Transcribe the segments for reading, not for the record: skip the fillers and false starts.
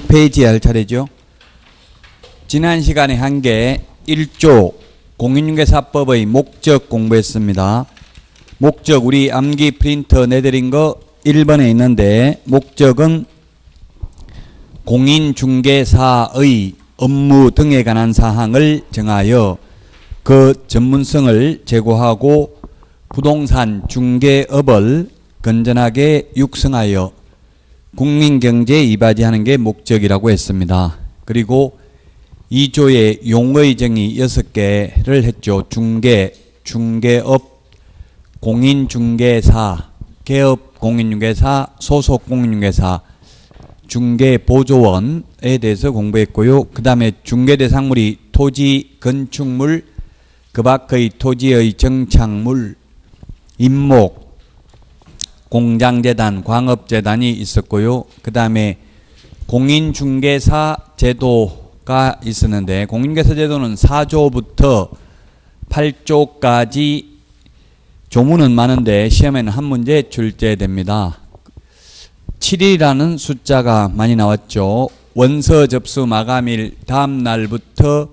36페이지에 할 차례죠. 지난 시간에 한 게 1조 공인중개사법의 목적 공부했습니다. 목적 우리 암기 프린터 내드린 거 1번에 있는데, 목적은 공인중개사의 업무 등에 관한 사항을 정하여 그 전문성을 제고하고 부동산 중개업을 건전하게 육성하여 국민경제에 이바지하는 게 목적이라고 했습니다. 그리고 2조의 용어의 정의 6개를 했죠. 중개, 중개업, 공인중개사, 개업 공인중개사, 소속 공인중개사, 중개보조원에 대해서 공부했고요. 그 다음에 중개대상물이 토지, 건축물, 그 밖의 토지의 정착물, 임목, 공장재단, 광업재단이 있었고요. 그 다음에 공인중개사 제도가 있었는데, 공인중개사 제도는 4조부터 8조까지 조문은 많은데 시험에는 한 문제 출제됩니다. 7일이라는 숫자가 많이 나왔죠. 원서 접수 마감일 다음 날부터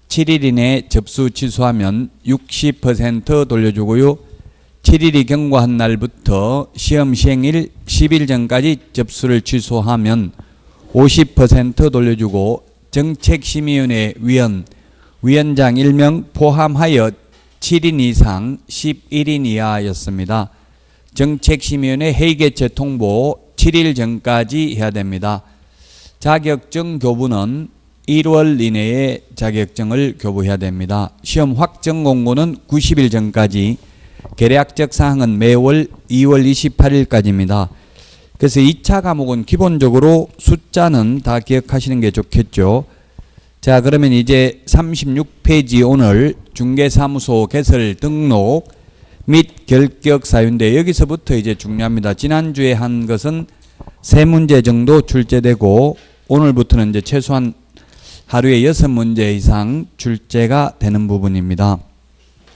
7일 이내 접수 취소하면 60% 돌려주고요. 7일이 경과한 날부터 시험 시행일 10일 전까지 접수를 취소하면 50% 돌려주고, 정책심의위원회 위원장 1명 포함하여 7인 이상 11인 이하였습니다. 정책심의위원회 회의개최 통보 7일 전까지 해야 됩니다. 자격증 교부는 1월 이내에 자격증을 교부해야 됩니다. 시험 확정 공고는 90일 전까지, 계략적 사항은 매월 2월 28일까지입니다. 그래서 2차 과목은 기본적으로 숫자는 다 기억하시는 게 좋겠죠. 자, 그러면 이제 36페이지 오늘 중개사무소 개설 등록 및 결격 사유인데, 여기서부터 이제 중요합니다. 지난주에 한 것은 3문제 정도 출제되고, 오늘부터는 이제 최소한 하루에 6문제 이상 출제가 되는 부분입니다.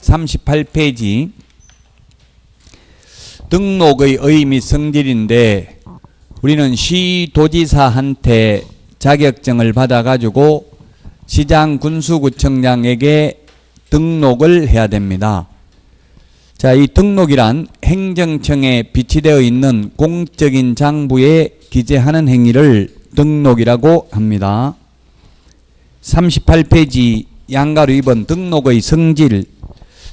38페이지 등록의 의의 및 성질인데, 우리는 시도지사한테 자격증을 받아가지고 시장 군수구청장에게 등록을 해야 됩니다. 자, 이 등록이란 행정청에 비치되어 있는 공적인 장부에 기재하는 행위를 등록이라고 합니다. 38페이지 양가로 2번 등록의 성질.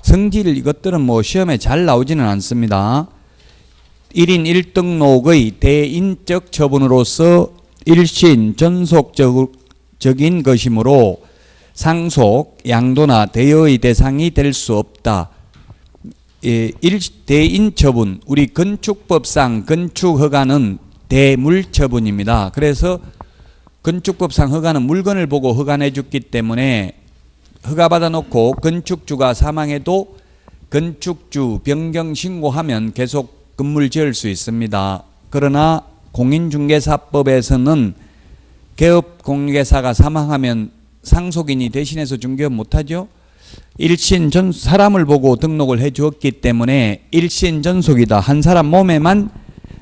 성질 이것들은 뭐 시험에 잘 나오지는 않습니다. 1인 1등록의 대인적 처분으로서 일신 전속적인 것이므로 상속, 양도나 대여의 대상이 될 수 없다. 대인 처분, 우리 건축법상 건축허가는 대물처분입니다. 그래서 건축법상 허가는 물건을 보고 허가해 줬기 때문에 허가받아 놓고 건축주가 사망해도 건축주 변경 신고하면 계속 건물 지을 수 있습니다. 그러나 공인중개사법에서는 개업 공인중개사가 사망하면 상속인이 대신해서 중개업 못하죠. 일신 전 사람을 보고 등록을 해 주었기 때문에 일신 전속이다. 한 사람 몸에만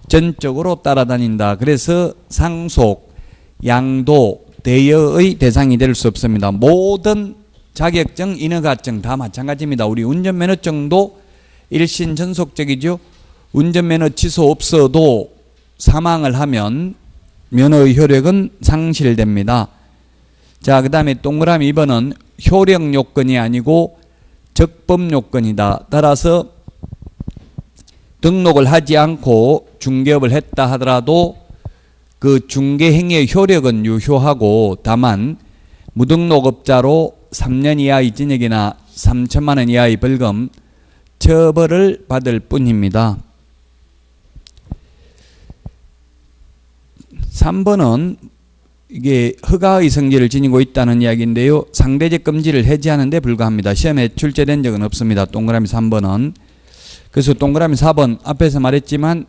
전적으로 따라다닌다. 그래서 상속, 양도, 대여의 대상이 될 수 없습니다. 모든 자격증, 인허가증 다 마찬가지입니다. 우리 운전면허증도 일신 전속적이죠. 운전면허 취소 없어도 사망을 하면 면허의 효력은 상실됩니다. 자, 그 다음에 동그라미 2번은 효력 요건이 아니고 적법 요건이다. 따라서 등록을 하지 않고 중개업을 했다 하더라도 그 중개행위의 효력은 유효하고, 다만 무등록업자로 3년 이하의 징역이나 3천만 원 이하의 벌금, 처벌을 받을 뿐입니다. 3번은 이게 허가의 성질을 지니고 있다는 이야기인데요. 상대적 금지를 해제하는 데 불과합니다. 시험에 출제된 적은 없습니다. 동그라미 3번은. 그래서 동그라미 4번 앞에서 말했지만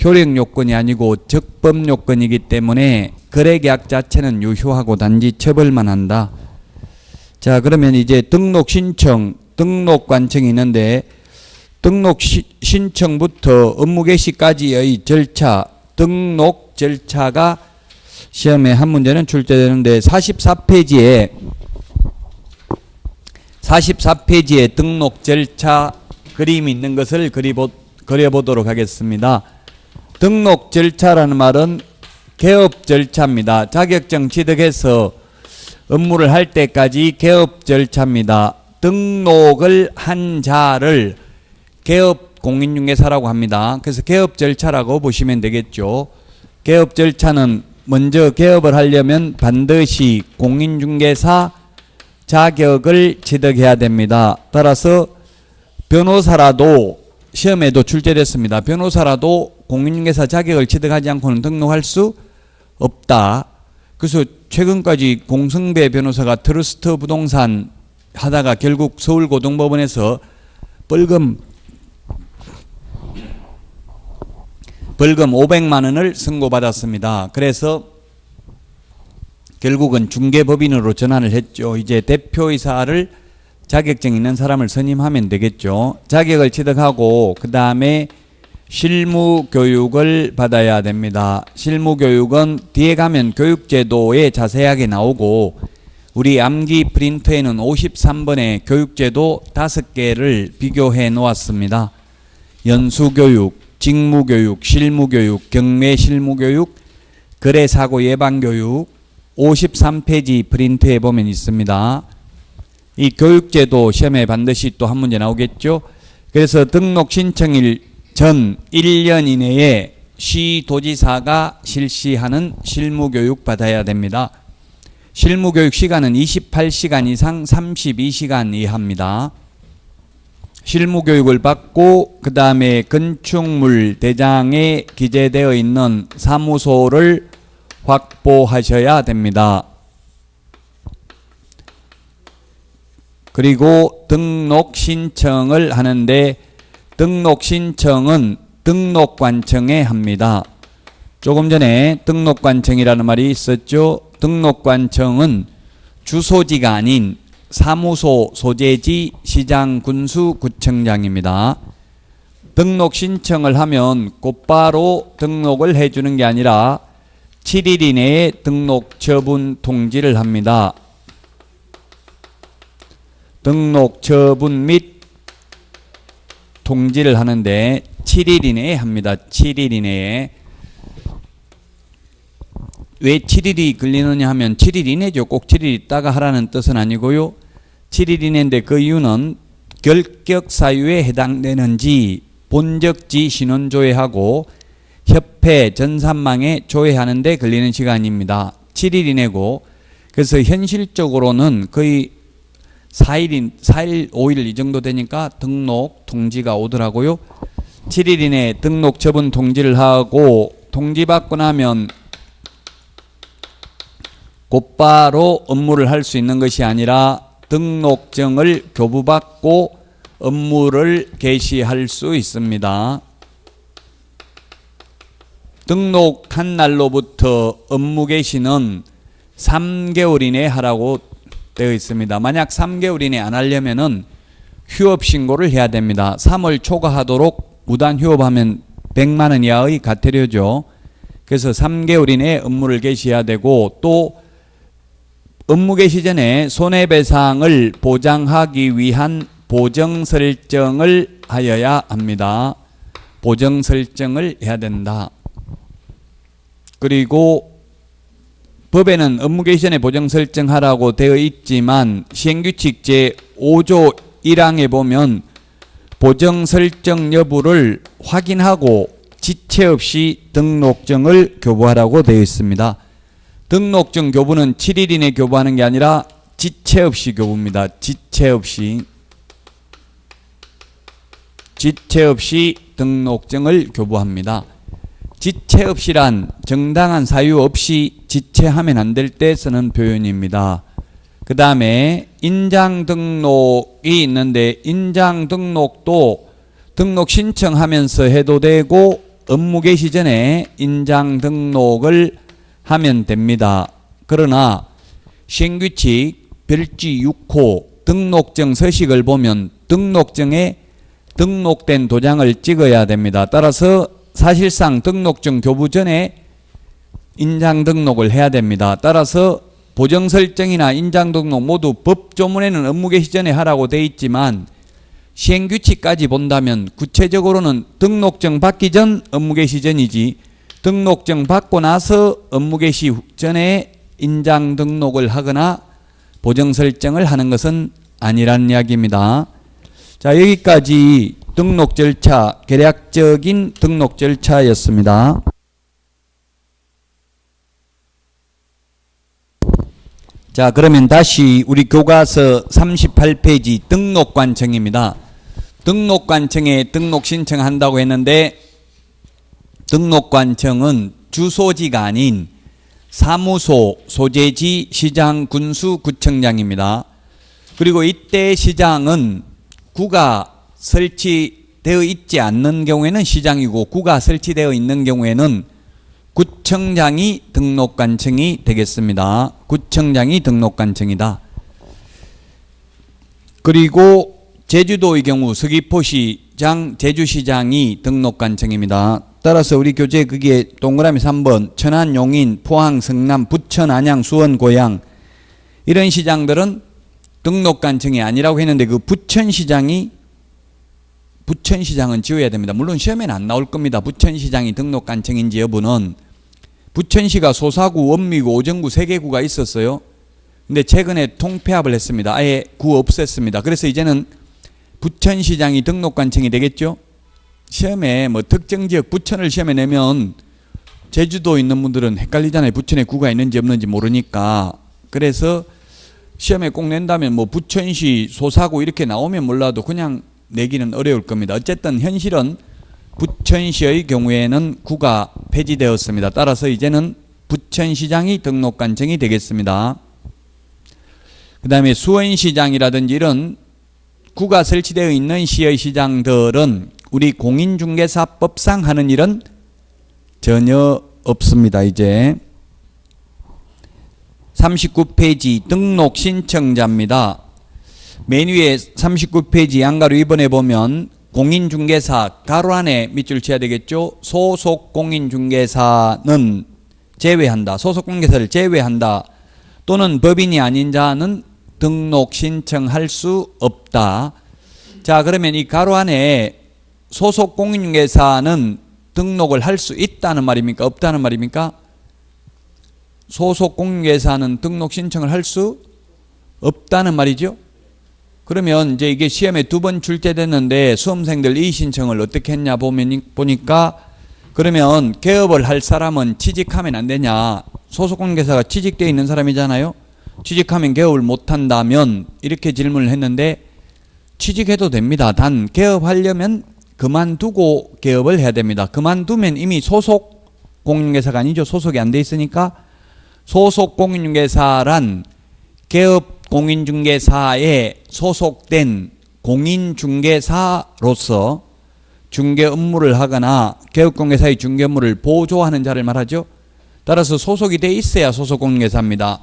효력 요건이 아니고 적법 요건이기 때문에 거래계약 자체는 유효하고 단지 처벌만 한다. 자, 그러면 이제 등록 신청, 등록 관청이 있는데, 등록 신청부터 업무 개시까지의 절차, 등록 절차가 시험에 한 문제는 출제되는데 44페이지에 등록 절차 그림이 있는 것을 그려보도록 하겠습니다. 등록 절차라는 말은 개업 절차입니다. 자격증 취득해서 업무를 할 때까지 개업 절차입니다. 등록을 한 자를 개업 공인중개사라고 합니다. 그래서 개업 절차라고 보시면 되겠죠. 개업 절차는 먼저 개업을 하려면 반드시 공인중개사 자격을 취득해야 됩니다. 따라서 변호사라도 시험에도 출제됐습니다. 변호사라도 공인중개사 자격을 취득하지 않고는 등록할 수 없다. 그래서 최근까지 공승배 변호사가 트러스트 부동산 하다가 결국 서울고등법원에서 벌금 500만 원을 선고받았습니다. 그래서 결국은 중개법인으로 전환을 했죠. 이제 대표이사를 자격증 있는 사람을 선임하면 되겠죠. 자격을 취득하고 그 다음에 실무교육을 받아야 됩니다. 실무교육은 뒤에 가면 교육제도에 자세하게 나오고 우리 암기 프린터에는 53번의 교육제도 5개를 비교해 놓았습니다. 연수교육, 직무교육, 실무교육, 경매실무교육, 거래사고 예방교육 53페이지 프린트에 보면 있습니다. 이 교육제도 시험에 반드시 또 한 문제 나오겠죠. 그래서 등록 신청일 전 1년 이내에 시도지사가 실시하는 실무교육 받아야 됩니다. 실무교육 시간은 28시간 이상 32시간 이하입니다. 실무교육을 받고 그 다음에 건축물 대장에 기재되어 있는 사무소를 확보하셔야 됩니다. 그리고 등록 신청을 하는데 등록 신청은 등록관청에 합니다. 조금 전에 등록관청이라는 말이 있었죠. 등록관청은 주소지가 아닌 사무소 소재지 시장 군수 구청장입니다. 등록 신청을 하면 곧바로 등록을 해주는 게 아니라 7일 이내에 등록 처분 통지를 합니다. 등록 처분 및 통지를 하는데 7일 이내에 합니다. 7일 이내에. 왜 7일이 걸리느냐 하면 7일 이내죠. 꼭 7일 있다가 하라는 뜻은 아니고요. 7일 이내인데 그 이유는 결격 사유에 해당되는지 본적지 신원 조회하고 협회 전산망에 조회하는 데 걸리는 시간입니다. 7일 이내고 그래서 현실적으로는 거의 4일, 5일 이 정도 되니까 등록 통지가 오더라고요. 7일 이내에 등록 처분 통지를 하고 통지받고 나면 곧바로 업무를 할 수 있는 것이 아니라 등록증을 교부받고 업무를 개시할 수 있습니다. 등록한 날로부터 업무 개시는 3개월 이내에 하라고 되어 있습니다. 만약 3개월 이내에 안 하려면은 휴업 신고를 해야 됩니다. 3월 초과하도록 무단 휴업하면 100만 원 이하의 과태료죠. 그래서 3개월 이내에 업무를 개시해야 되고 또 업무 개시 전에 손해배상을 보장하기 위한 보정설정을 하여야 합니다. 보정설정을 해야 된다. 그리고 법에는 업무 개시 전에 보정설정하라고 되어 있지만 시행규칙 제5조 1항에 보면 보정설정 여부를 확인하고 지체 없이 등록증을 교부하라고 되어 있습니다. 등록증 교부는 7일 이내 교부하는 게 아니라 지체 없이 교부입니다. 지체 없이 등록증을 교부합니다. 지체 없이란 정당한 사유 없이 지체하면 안 될 때 쓰는 표현입니다. 그 다음에 인장 등록이 있는데 인장 등록도 등록 신청하면서 해도 되고 업무 개시 전에 인장 등록을 하면 됩니다. 그러나 시행규칙 별지 6호 등록증 서식을 보면 등록증에 등록된 도장을 찍어야 됩니다. 따라서 사실상 등록증 교부 전에 인장 등록을 해야 됩니다. 따라서 보정 설정이나 인장 등록 모두 법조문에는 업무개시 전에 하라고 돼 있지만 시행규칙까지 본다면 구체적으로는 등록증 받기 전 업무개시 전이지 등록증 받고 나서 업무개시 전에 인장 등록을 하거나 보정 설정을 하는 것은 아니라는 이야기입니다. 자, 여기까지 등록 절차, 개략적인 등록 절차였습니다. 자, 그러면 다시 우리 교과서 38페이지 등록관청입니다. 등록관청에 등록 신청한다고 했는데 등록관청은 주소지가 아닌 사무소, 소재지, 시장, 군수, 구청장입니다. 그리고 이때 시장은 구가 설치되어 있지 않는 경우에는 시장이고 구가 설치되어 있는 경우에는 구청장이 등록관청이 되겠습니다. 구청장이 등록관청이다. 그리고 제주도의 경우 서귀포시장, 제주시장이 등록관청입니다. 따라서 우리 교재 그게 동그라미 3번 천안, 용인, 포항, 성남, 부천, 안양, 수원, 고양 이런 시장들은 등록관청이 아니라고 했는데 그 부천시장은 지워야 됩니다. 물론 시험에는 안 나올 겁니다. 부천시장이 등록관청인지 여부는. 부천시가 소사구, 원미구, 오정구 3개구가 있었어요. 근데 최근에 통폐합을 했습니다. 아예 구 없앴습니다. 그래서 이제는 부천시장이 등록관청이 되겠죠. 시험에 뭐 특정 지역 부천을 시험에 내면 제주도에 있는 분들은 헷갈리잖아요. 부천에 구가 있는지 없는지 모르니까. 그래서 시험에 꼭 낸다면 뭐 부천시, 소사구 이렇게 나오면 몰라도 그냥 내기는 어려울 겁니다. 어쨌든 현실은 부천시의 경우에는 구가 폐지되었습니다. 따라서 이제는 부천시장이 등록관청이 되겠습니다. 그 다음에 수원시장이라든지 이런 구가 설치되어 있는 시의 시장들은 우리 공인중개사법상 하는 일은 전혀 없습니다. 이제 39페이지 등록 신청자입니다. 맨 위에 39페이지 양가로 2번에 보면 공인중개사 가로 안에 밑줄 쳐야 되겠죠. 소속 공인중개사는 제외한다. 소속 공인중개사를 제외한다. 또는 법인이 아닌 자는 등록 신청할 수 없다. 자, 그러면 이 가로 안에 소속 공인중개사는 등록을 할 수 있다는 말입니까? 없다는 말입니까? 소속 공인중개사는 등록 신청을 할 수 없다는 말이죠. 그러면 이제 이게 시험에 2번 출제됐는데 수험생들 이 신청을 어떻게 했냐 보니까 그러면 개업을 할 사람은 취직하면 안 되냐. 소속 공인중개사가 취직되어 있는 사람이잖아요. 취직하면 개업을 못한다면 이렇게 질문을 했는데 취직해도 됩니다. 단 개업하려면 그만두고 개업을 해야 됩니다. 그만두면 이미 소속 공인중개사가 아니죠. 소속이 안 돼 있으니까 소속 공인중개사란 개업 공인중개사에 소속된 공인중개사로서 중개 업무를 하거나 개업공개사의 중개 업무를 보조하는 자를 말하죠. 따라서 소속이 돼 있어야 소속 공인중개사입니다.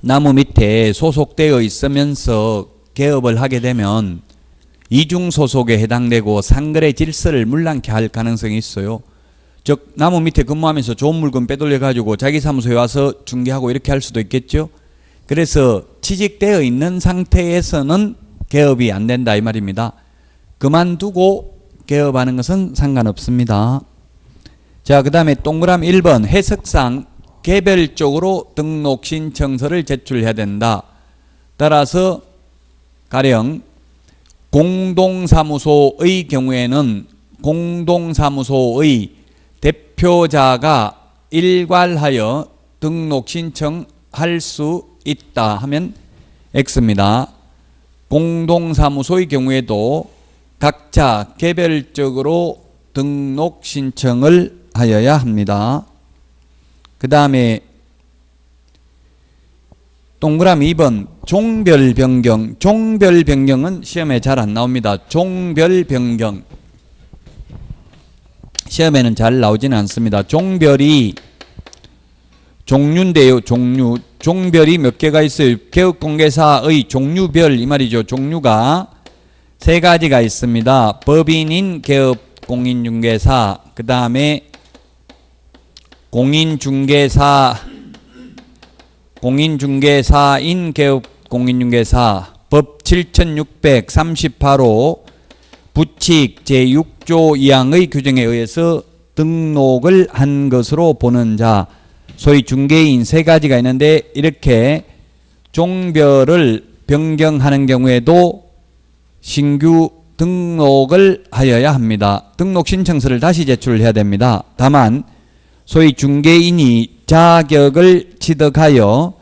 나무 밑에 소속되어 있으면서 개업을 하게 되면 이중소속에 해당되고 상거래 질서를 문란케 할 가능성이 있어요. 즉 나무 밑에 근무하면서 좋은 물건 빼돌려 가지고 자기 사무소에 와서 중개하고 이렇게 할 수도 있겠죠. 그래서 취직되어 있는 상태에서는 개업이 안 된다 이 말입니다. 그만두고 개업하는 것은 상관없습니다. 자, 그 다음에 동그라미 1번 해석상 개별적으로 등록 신청서를 제출해야 된다. 따라서 가령 공동사무소의 경우에는 공동사무소의 대표자가 일괄하여 등록 신청할 수 있다 하면 X입니다. 공동사무소의 경우에도 각자 개별적으로 등록 신청을 하여야 합니다. 그 다음에 동그라미 2번 종별 변경. 종별 변경은 시험에 잘 안 나옵니다. 종별 변경 시험에는 잘 나오지는 않습니다. 종별이 종류인데요. 종별이 몇 개가 있어요. 개업공개사의 종류별 이 말이죠. 종류가 세 가지가 있습니다. 법인인 개업 공인중개사, 그 다음에 공인중개사인 개업 공인중개사, 법 7638호 부칙 제6조 2항의 규정에 의해서 등록을 한 것으로 보는 자, 소위 중개인 세 가지가 있는데 이렇게 종별을 변경하는 경우에도 신규 등록을 하여야 합니다. 등록 신청서를 다시 제출해야 됩니다. 다만 소위 중개인이 자격을 취득하여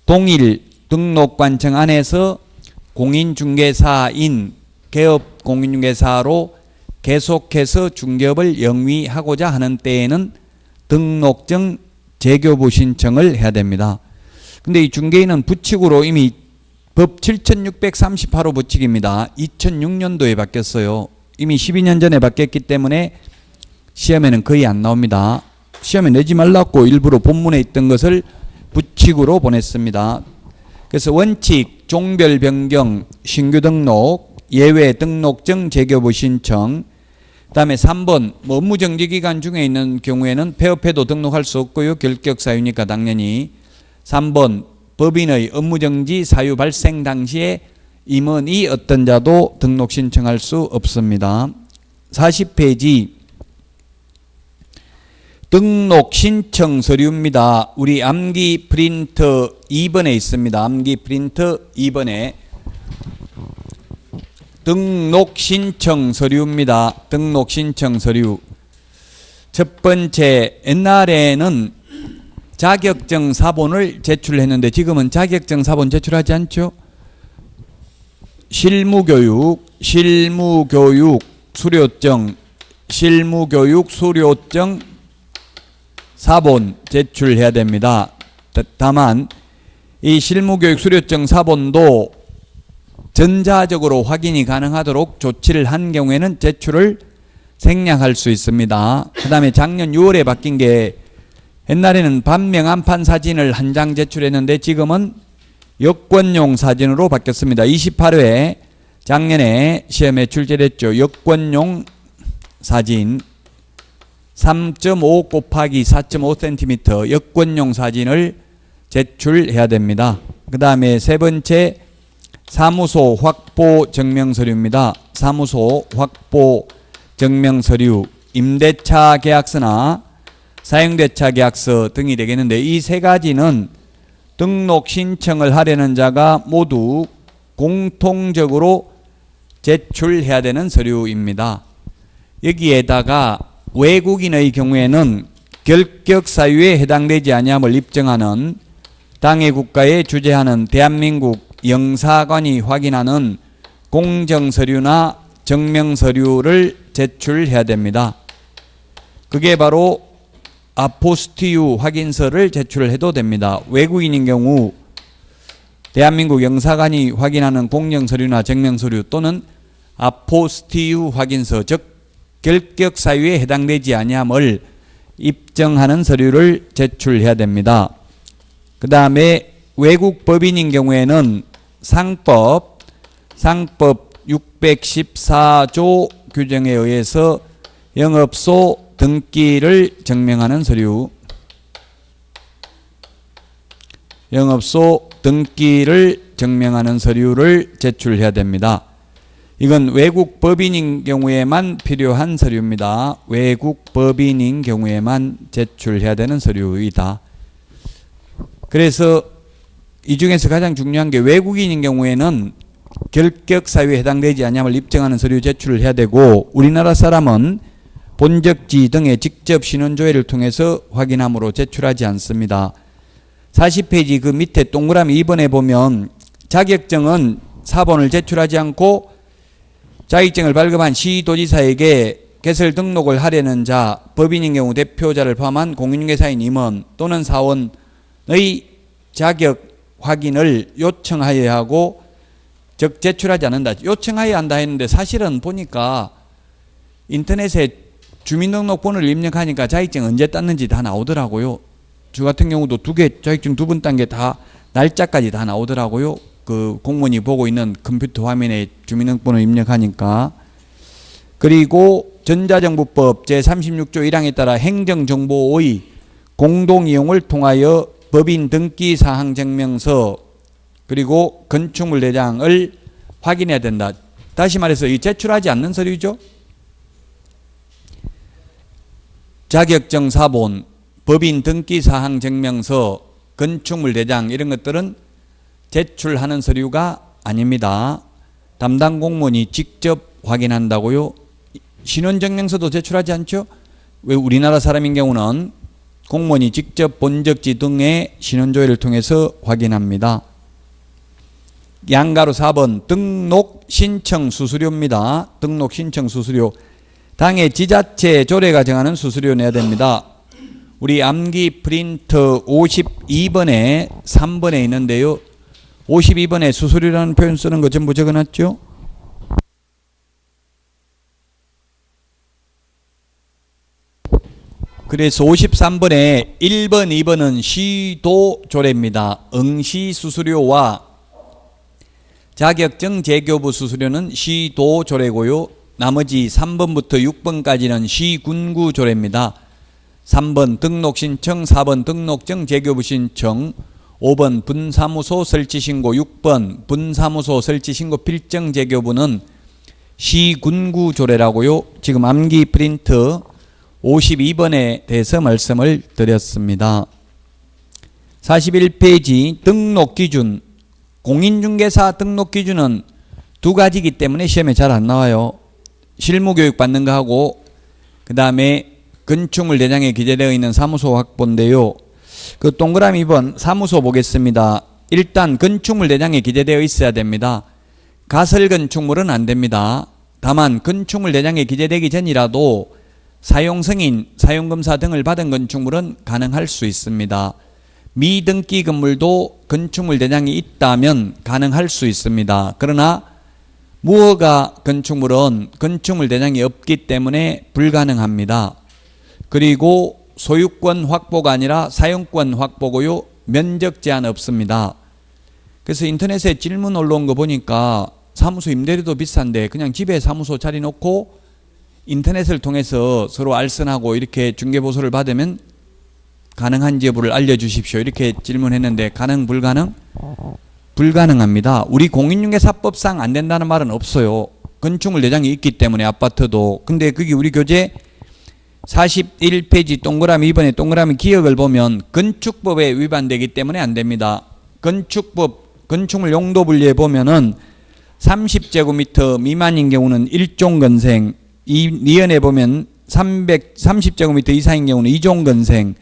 동일 등록관청 안에서 공인중개사인 개업 공인중개사로 계속해서 중개업을 영위하고자 하는 때에는 등록증 재교부 신청을 해야 됩니다. 근데 이 중개인은 부칙으로 이미 법 7638호 부칙입니다. 2006년도에 바뀌었어요. 이미 12년 전에 바뀌었기 때문에 시험에는 거의 안 나옵니다. 시험에 내지 말라고 일부러 본문에 있던 것을 부칙으로 보냈습니다. 그래서 원칙, 종별 변경, 신규 등록, 예외 등록증 재교부 신청, 그 다음에 3번 업무정지기간 중에 있는 경우에는 폐업해도 등록할 수 없고요. 결격사유니까 당연히. 3번 법인의 업무정지 사유 발생 당시에 임원이 어떤 자도 등록 신청할 수 없습니다. 40페이지 등록 신청 서류입니다. 우리 암기 프린터 2번에 있습니다. 암기 프린터 2번에 등록 신청 서류입니다. 등록 신청 서류. 첫 번째, 옛날에는 자격증 사본을 제출했는데 지금은 자격증 사본 제출하지 않죠? 실무교육 수료증, 실무교육 수료증 사본 제출해야 됩니다. 다만 이 실무교육 수료증 사본도 전자적으로 확인이 가능하도록 조치를 한 경우에는 제출을 생략할 수 있습니다. 그 다음에 작년 6월에 바뀐 게 옛날에는 반명한판 사진을 한 장 제출했는데 지금은 여권용 사진으로 바뀌었습니다. 28회 작년에 시험에 출제됐죠. 여권용 사진 3.5 곱하기 4.5cm 여권용 사진을 제출해야 됩니다. 그 다음에 세 번째, 사무소 확보 증명서류입니다. 사무소 확보 증명서류, 임대차 계약서나 사용대차 계약서 등이 되겠는데 이 세 가지는 등록 신청을 하려는 자가 모두 공통적으로 제출해야 되는 서류입니다. 여기에다가 외국인의 경우에는 결격 사유에 해당되지 아니함을 입증하는 당해 국가에 주재하는 대한민국 영사관이 확인하는 공정서류나 증명서류를 제출해야 됩니다. 그게 바로 아포스티유 확인서를 제출해도 됩니다. 외국인인 경우 대한민국 영사관이 확인하는 공정서류나 증명서류 또는 아포스티유 확인서, 즉 결격 사유에 해당되지 아니함을 입증하는 서류를 제출해야 됩니다. 그 다음에 외국 법인인 경우에는 상법 614조 규정에 의해서 영업소 등기를 증명하는 서류, 영업소 등기를 증명하는 서류를 제출해야 됩니다. 이건 외국 법인인 경우에만 필요한 서류입니다. 외국 법인인 경우에만 제출해야 되는 서류이다. 그래서 이 중에서 가장 중요한 게 외국인인 경우에는 결격 사유에 해당되지 아니함을 입증하는 서류 제출을 해야 되고, 우리나라 사람은 본적지 등의 직접 신원조회를 통해서 확인함으로 제출하지 않습니다. 40페이지 그 밑에 동그라미 2번에 보면 자격증은 사본을 제출하지 않고 자격증을 발급한 시도지사에게 개설 등록을 하려는 자, 법인인 경우 대표자를 포함한 공인중개사인 임원 또는 사원의 자격 확인을 요청하여야 하고, 즉 제출하지 않는다. 요청하여야 한다 했는데 사실은 보니까 인터넷에 주민등록번호를 입력하니까 자격증 언제 땄는지 다 나오더라고요. 저 같은 경우도 자격증 2번 딴 게 다 날짜까지 다 나오더라고요. 그 공무원이 보고 있는 컴퓨터 화면에 주민등록번호 입력하니까. 그리고 전자정부법 제36조 1항에 따라 행정정보의 공동이용을 통하여 법인 등기사항증명서 그리고 건축물 대장을 확인해야 된다. 다시 말해서 이 제출하지 않는 서류죠. 자격증 사본, 법인 등기사항증명서, 건축물 대장 이런 것들은 제출하는 서류가 아닙니다. 담당 공무원이 직접 확인한다고요. 신원증명서도 제출하지 않죠. 왜 우리나라 사람인 경우는 공무원이 직접 본적지 등의 신원조회를 통해서 확인합니다. 양가로 4번 등록 신청 수수료입니다. 등록 신청 수수료. 당의 지자체 조례가 정하는 수수료 내야 됩니다. 우리 암기 프린터 52번에 3번에 있는데요. 52번에 수수료라는 표현 쓰는 거 전부 적어놨죠? 그래서 53번에 1번, 2번은 시도조례입니다. 응시수수료와 자격증 재교부 수수료는 시도조례고요. 나머지 3번부터 6번까지는 시군구조례입니다. 3번 등록신청, 4번 등록증 재교부 신청, 5번 분사무소 설치신고, 6번 분사무소 설치신고 필정 재교부는 시군구조례라고요. 지금 암기 프린트 52번에 대해서 말씀을 드렸습니다. 41페이지 등록기준. 공인중개사 등록기준은 두 가지이기 때문에 시험에 잘 안 나와요. 실무교육 받는 거하고 그 다음에 건축물 대장에 기재되어 있는 사무소 확보인데요. 그 동그라미 2번 사무소 보겠습니다. 일단 건축물 대장에 기재되어 있어야 됩니다. 가설 건축물은 안 됩니다. 다만 건축물 대장에 기재되기 전이라도 사용승인, 사용검사 등을 받은 건축물은 가능할 수 있습니다. 미등기 건물도 건축물 대장이 있다면 가능할 수 있습니다. 그러나 무허가 건축물은 건축물 대장이 없기 때문에 불가능합니다. 그리고 소유권 확보가 아니라 사용권 확보고요. 면적 제한 없습니다. 그래서 인터넷에 질문 올라온 거 보니까 사무소 임대료도 비싼데 그냥 집에 사무소 차려 놓고 인터넷을 통해서 서로 알선하고 이렇게 중개보소를 받으면 가능한지 여부를 알려주십시오. 이렇게 질문했는데 가능 불가능? 불가능합니다. 우리 공인중개사법상 안 된다는 말은 없어요. 건축물 대장이 있기 때문에 아파트도. 근데 그게 우리 교재 41페이지 동그라미 2번에 동그라미 기역을 보면 건축법에 위반되기 때문에 안 됩니다. 건축법 건축물 용도 분리에 보면은 30제곱미터 미만인 경우는 1종 건생, 니은에 보면 30제곱미터 이상인 경우는 2종 건생,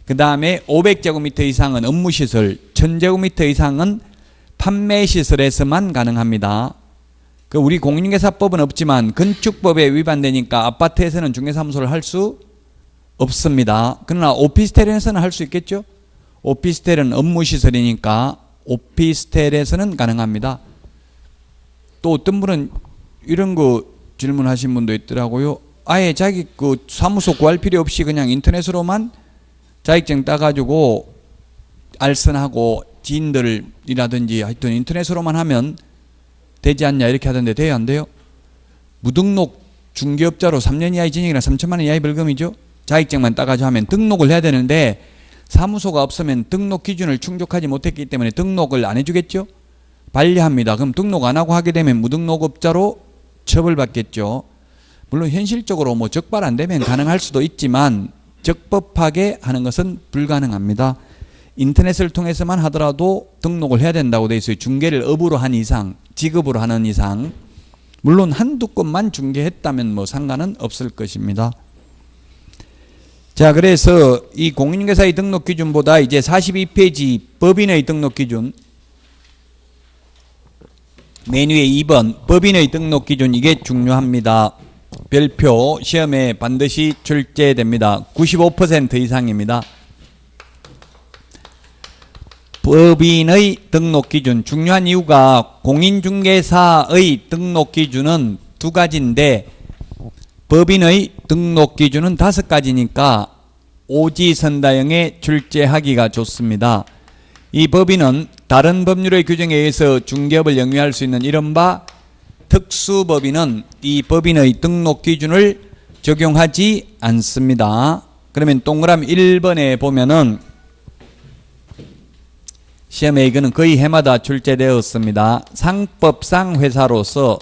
그 다음에 500제곱미터 이상은 업무시설, 1000제곱미터 이상은 판매시설에서만 가능합니다. 그 우리 공인중개사법은 없지만 건축법에 위반되니까 아파트에서는 중개사무소를 할 수 없습니다. 그러나 오피스텔에서는 할 수 있겠죠? 오피스텔은 업무시설이니까 오피스텔에서는 가능합니다. 또 어떤 분은 이런 거 질문하신 분도 있더라고요. 아예 자기 그 사무소 구할 필요 없이 그냥 인터넷으로만 자격증 따가지고 알선하고 지인들이라든지 하여튼 인터넷으로만 하면 되지 않냐 이렇게 하던데 돼요 안 돼요? 무등록 중개업자로 3년 이하의 징역이나 3천만 원 이하의 벌금이죠. 자격증만 따가지고 하면 등록을 해야 되는데 사무소가 없으면 등록 기준을 충족하지 못했기 때문에 등록을 안 해주겠죠. 반려합니다. 그럼 등록 안 하고 하게 되면 무등록업자로 처벌받겠죠. 물론 현실적으로 뭐 적발 안 되면 가능할 수도 있지만 적법하게 하는 것은 불가능합니다. 인터넷을 통해서만 하더라도 등록을 해야 된다고 되어 있어요. 중개를 업으로 한 이상, 직업으로 하는 이상. 물론 한두 건만 중개했다면 뭐 상관은 없을 것입니다. 자, 그래서 이 공인중개사의 등록 기준보다 이제 42페이지 법인의 등록 기준, 메뉴의 2번 법인의 등록 기준, 이게 중요합니다. 별표 시험에 반드시 출제됩니다. 95% 이상입니다. 법인의 등록 기준, 중요한 이유가 공인중개사의 등록 기준은 두 가지인데 법인의 등록 기준은 5가지니까 오지선다형에 출제하기가 좋습니다. 이 법인은 다른 법률의 규정에 의해서 중개업을 영위할 수 있는 이른바 특수법인은 이 법인의 등록 기준을 적용하지 않습니다. 그러면 동그라미 1번에 보면은 시험에 이거는 거의 해마다 출제되었습니다. 상법상 회사로서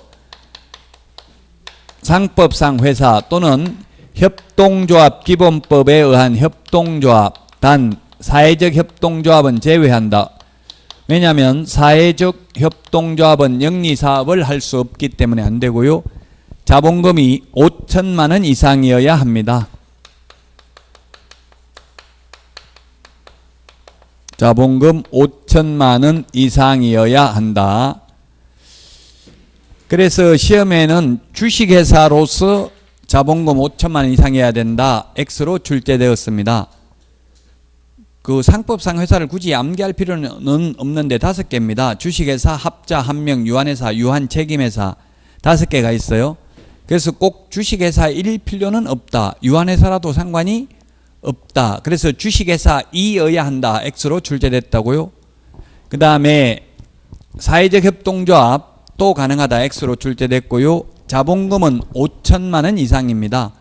상법상 회사 또는 협동조합 기본법에 의한 협동조합 단 사회적 협동조합은 제외한다. 왜냐하면 사회적 협동조합은 영리사업을 할 수 없기 때문에 안 되고요. 자본금이 5천만 원 이상이어야 합니다. 자본금 5천만 원 이상이어야 한다. 그래서 시험에는 주식회사로서 자본금 5천만 원 이상이어야 된다. X로 출제되었습니다. 그 상법상 회사를 굳이 암기할 필요는 없는데 5개입니다. 주식회사, 합자, 한명, 유한회사, 유한책임회사 5개가 있어요. 그래서 꼭 주식회사일 필요는 없다. 유한회사라도 상관이 없다. 그래서 주식회사이어야 한다. X로 출제됐다고요. 그 다음에 사회적 협동조합 또 가능하다. X로 출제됐고요. 자본금은 5천만 원 이상입니다.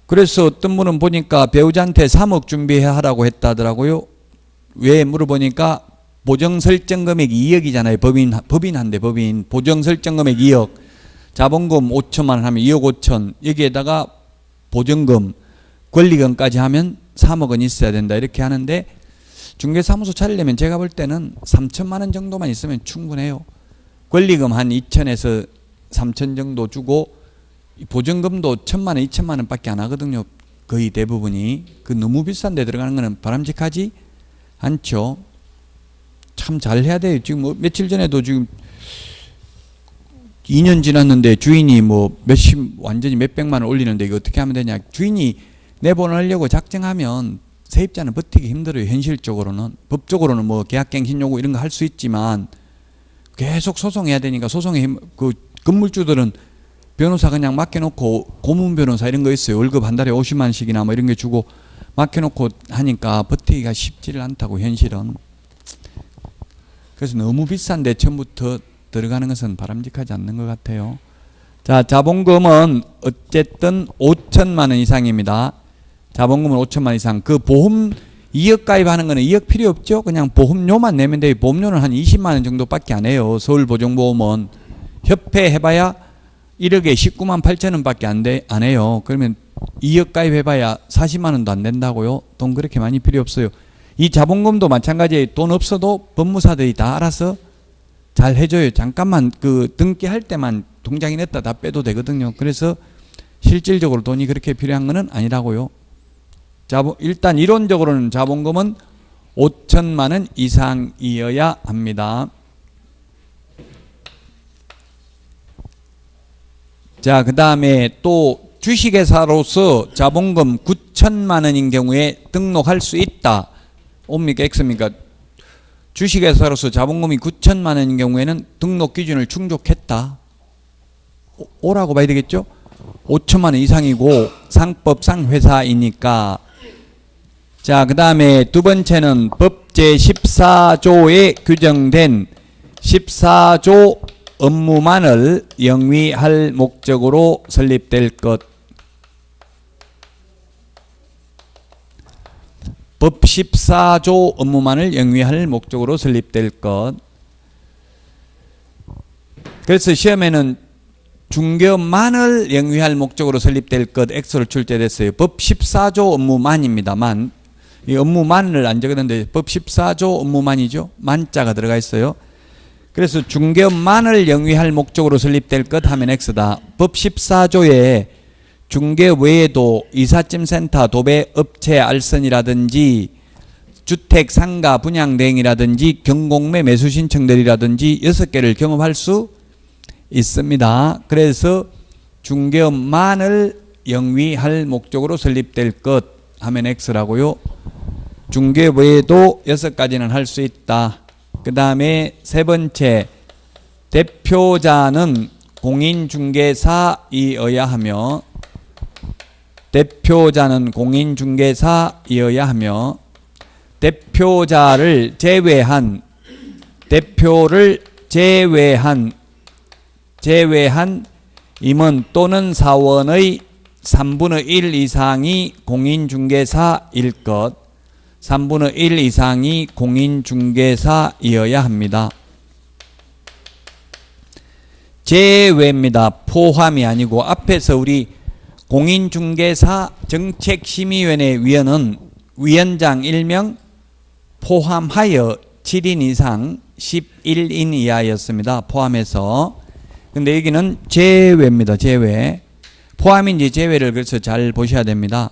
그래서 어떤 분은 보니까 배우자한테 3억 준비하라고 했다더라고요. 왜 물어보니까 보정설정금액 2억이잖아요. 법인한데 법인. 보정설정금액 2억. 자본금 5천만 원 하면 2억 5천. 여기에다가 보정금, 권리금까지 하면 3억 원 있어야 된다. 이렇게 하는데 중개사무소 차리려면 제가 볼 때는 3천만 원 정도만 있으면 충분해요. 권리금 한 2천에서 3천 정도 주고 보증금도 1,000만 원, 2천만 원밖에 안 하거든요. 거의 대부분이. 그 너무 비싼 데 들어가는 거는 바람직하지 않죠. 참 잘해야 돼요. 지금 뭐 며칠 전에도 지금 2년 지났는데 주인이 뭐 완전히 몇백만 원 올리는데 이거 어떻게 하면 되냐. 주인이 내보내려고 작정하면 세입자는 버티기 힘들어요. 현실적으로는. 법적으로는 뭐 계약갱신 요구 이런 거 할 수 있지만 계속 소송해야 되니까 소송에 그 건물주들은 변호사 그냥 맡겨놓고 고문 변호사 이런 거 있어요. 월급 한 달에 50만 원씩이나 뭐 이런 게 주고 맡겨놓고 하니까 버티기가 쉽지를 않다고 현실은. 그래서 너무 비싼데 처음부터 들어가는 것은 바람직하지 않는 것 같아요. 자, 자본금은 어쨌든 5천만 원 이상입니다. 자본금은 5천만 원 이상. 그 보험 2억 가입하는 거는 2억 필요 없죠. 그냥 보험료만 내면 돼요. 보험료는 한 20만 원 정도밖에 안 해요. 서울보증보험은 협회 해봐야 1억에 19만 8천 원밖에 안 해요. 그러면 2억 가입해봐야 40만 원도 안 된다고요. 돈 그렇게 많이 필요 없어요. 이 자본금도 마찬가지예요. 돈 없어도 법무사들이 다 알아서 잘 해줘요. 잠깐만 그 등기할 때만 통장에 넣었다 다 빼도 되거든요. 그래서 실질적으로 돈이 그렇게 필요한 거는 아니라고요. 일단 이론적으로는 자본금은 5천만 원 이상이어야 합니다. 자, 그 다음에 또 주식회사로서 자본금 9천만 원인 경우에 등록할 수 있다. 옵니까? X입니까? 주식회사로서 자본금이 9천만 원인 경우에는 등록 기준을 충족했다. 오라고 봐야 되겠죠? 5천만 원 이상이고 상법상 회사이니까. 자, 그 다음에 두 번째는 법 제14조에 규정된 14조 업무만을 영위할 목적으로 설립될 것. 법 14조 업무만을 영위할 목적으로 설립될 것. 그래서 시험에는 중개업만을 영위할 목적으로 설립될 것 X로 출제됐어요. 법 14조 업무만입니다. 만. 이 업무만을 안 적었는데 법 14조 업무만이죠. 만자가 들어가 있어요. 그래서 중개업만을 영위할 목적으로 설립될 것 하면 X다. 법 14조에 중개업 외에도 이삿짐센터, 도배업체 알선이라든지 주택 상가 분양 대행이라든지 경공매 매수 신청들이라든지 6개를 경험할 수 있습니다. 그래서 중개업만을 영위할 목적으로 설립될 것 하면 X라고요. 중개업 외에도 6가지는 할 수 있다. 그 다음에 세 번째, 대표자는 공인중개사이어야 하며 대표자는 공인중개사이어야 하며 대표자를 제외한 임원 또는 사원의 3분의 1 이상이 공인중개사일 것, 3분의 1 이상이 공인중개사이어야 합니다. 제외입니다. 포함이 아니고 앞에서 우리 공인중개사 정책심의위원회 위원은 위원장 1명 포함하여 7인 이상 11인 이하였습니다. 포함해서. 근데 여기는 제외입니다. 제외. 포함인지 제외를 그래서 잘 보셔야 됩니다.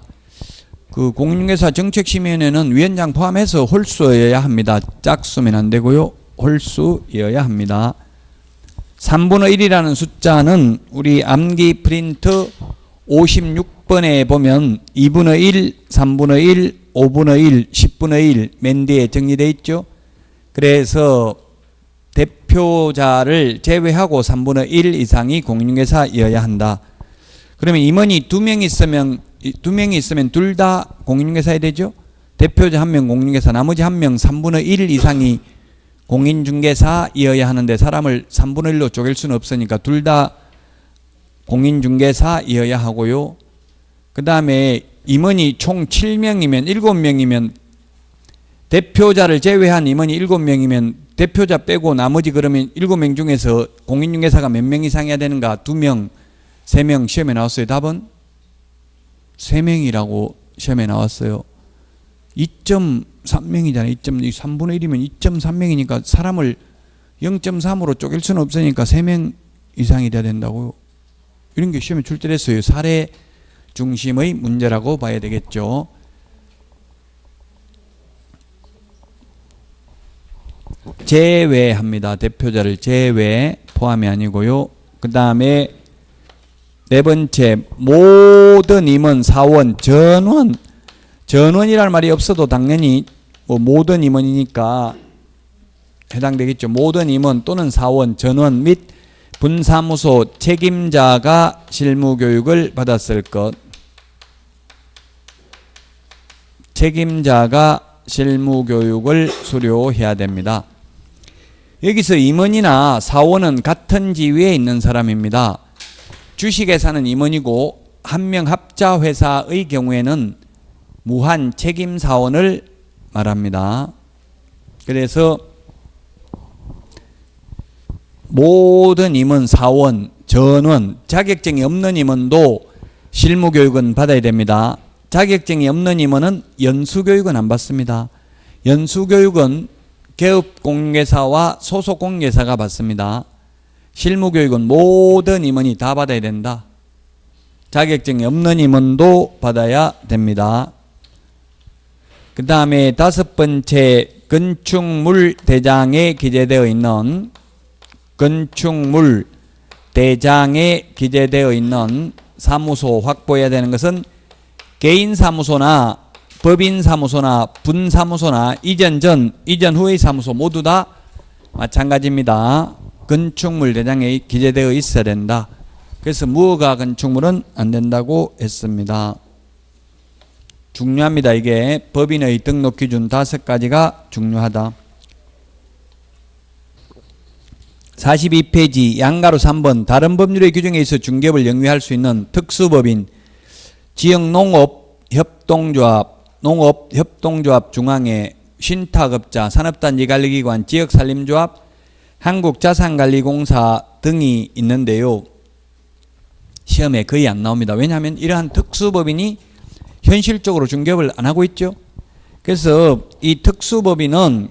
그 공인중개사 정책심의위원회는 위원장 포함해서 홀수여야 합니다. 짝수면 안 되고요. 홀수여야 합니다. 3분의 1이라는 숫자는 우리 암기 프린트 56번에 보면 2분의 1, 3분의 1, 5분의 1, 10분의 1 맨 뒤에 정리되어 있죠. 그래서 대표자를 제외하고 3분의 1 이상이 공인중개사여야 한다. 그러면 임원이 2명 있으면 둘 다 공인중개사야 되죠. 대표자 1명 공인중개사, 나머지 1명 3분의 1 이상이 공인중개사이어야 하는데 사람을 3분의 1로 쪼갤 수는 없으니까 둘 다 공인중개사이어야 하고요. 그 다음에 임원이 총 7명이면 7명이면 대표자를 제외한 임원이 7명이면 대표자 빼고 나머지 그러면 7명 중에서 공인중개사가 몇 명 이상 해야 되는가? 2명, 3명 시험에 나왔어요. 답은 3명이라고 시험에 나왔어요. 2.3명이잖아요. 3분의 1이면 2.3명이니까 사람을 0.3으로 쪼갤 수는 없으니까 3명 이상이 돼야 된다고요. 이런 게 시험에 출제됐어요. 사례 중심의 문제라고 봐야 되겠죠. 제외합니다. 대표자를 제외, 포함이 아니고요. 그 다음에 네 번째, 모든 임원, 사원, 전원이라는 말이 없어도 당연히 모든 임원이니까 해당되겠죠. 모든 임원 또는 사원, 전원 및 분사무소 책임자가 실무교육을 받았을 것. 책임자가 실무교육을 수료해야 됩니다. 여기서 임원이나 사원은 같은 지위에 있는 사람입니다. 주식회사는 임원이고 한 명 합자 회사의 경우에는 무한 책임 사원을 말합니다. 그래서 모든 임원, 사원, 전원, 자격증이 없는 임원도 실무교육은 받아야 됩니다. 자격증이 없는 임원은 연수교육은 안 받습니다. 연수교육은 개업공개사와 소속공개사가 받습니다. 실무교육은 모든 임원이 다 받아야 된다. 자격증이 없는 임원도 받아야 됩니다. 그 다음에 다섯 번째, 건축물 대장에 기재되어 있는 사무소 확보해야 되는 것은 개인사무소나 법인사무소나 분사무소나 이전 전, 이전 후의 사무소 모두 다 마찬가지입니다. 건축물 대장에 기재되어 있어야 된다. 그래서 무허가 건축물은 안 된다고 했습니다. 중요합니다. 이게 법인의 등록 기준 5가지가 중요하다. 42페이지 양가로 3번 다른 법률의 규정에 의해서 중개업을 영위할 수 있는 특수법인 지역농업협동조합 중앙회 신탁업자 산업단지관리기관 지역산림조합 한국자산관리공사 등이 있는데요. 시험에 거의 안 나옵니다. 왜냐하면 이러한 특수법인이 현실적으로 중개업을 안 하고 있죠. 그래서 이 특수법인은